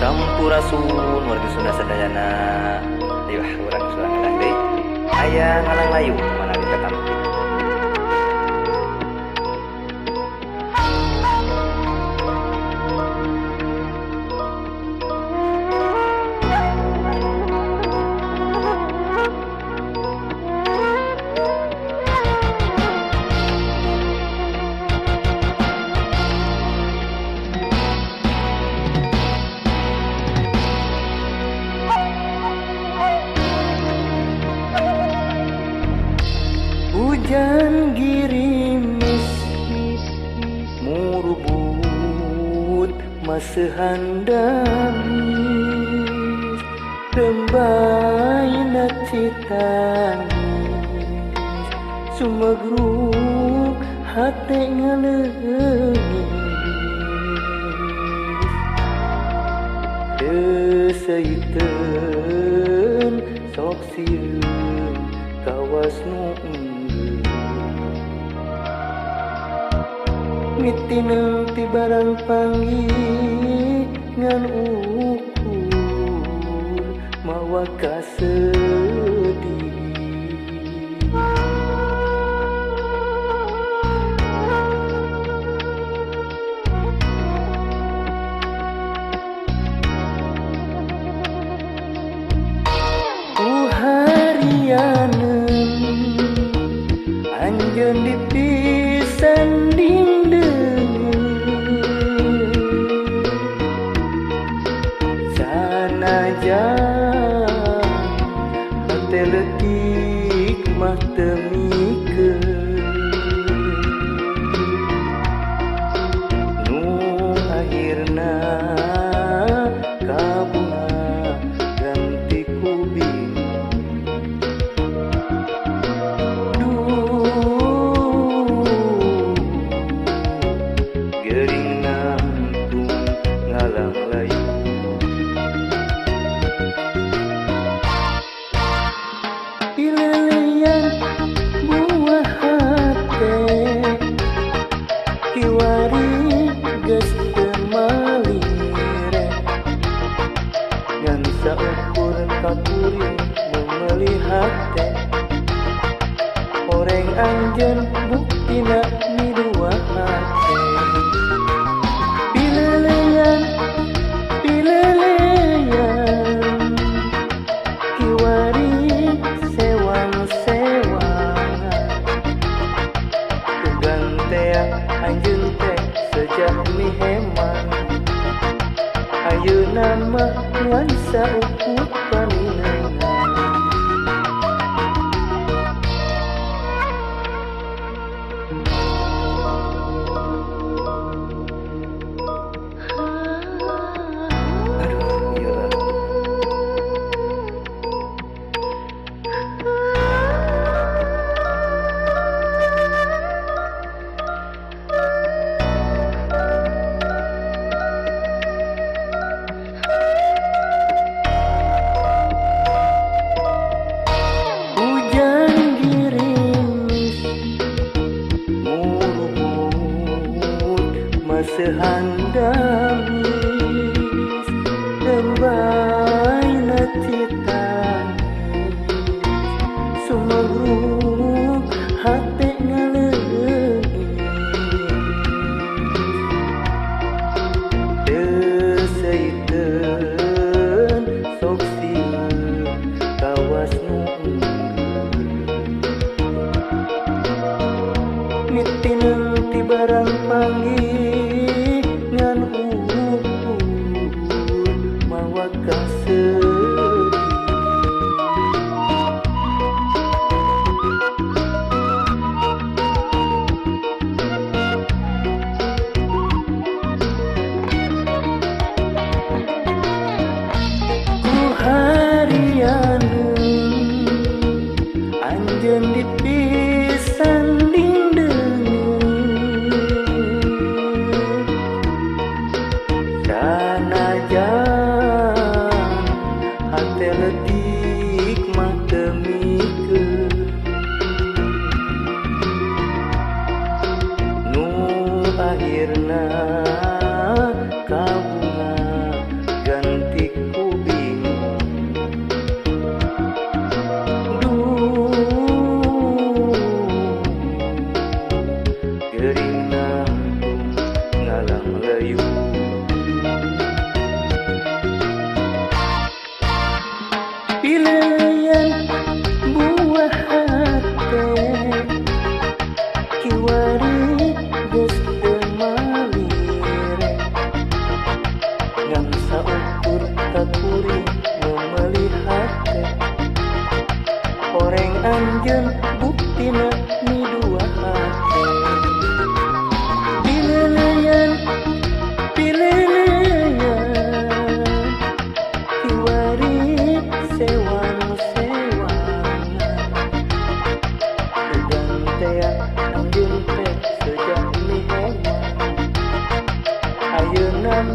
Sampurasun warga Sunda sadayana. Liwah urang surang ngalah deui. Aya ngalang layu mana kita kampung. Hujan girimis murubut masehandamis rembaina citanis sumagruk hate ngaleungis deuseuiteun sok sieun kawas nu mitineng ti barang panggih ngan ukur mawa kasedih harianeun anjeun dipisan hate leutik mah teu mikeun nu akhirna kabunga ganti ku bingung geuring nangtung ngalang layu ilelean buah hate kiwari geus teu malire ngan saukur kakuring nu melihat teh oreng anjeun buktina midua hate pilelean kiwari anjeun teh sejak miheman ayeuna mah nuansa ukut paninengan aduh iyalah sehandamis lembaina citanis sumagruk hate ngaleungis deuseuiteun sok sieun kawas nu mitineng ti barang panggih ngan ukur mawa kasedih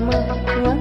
mah ngan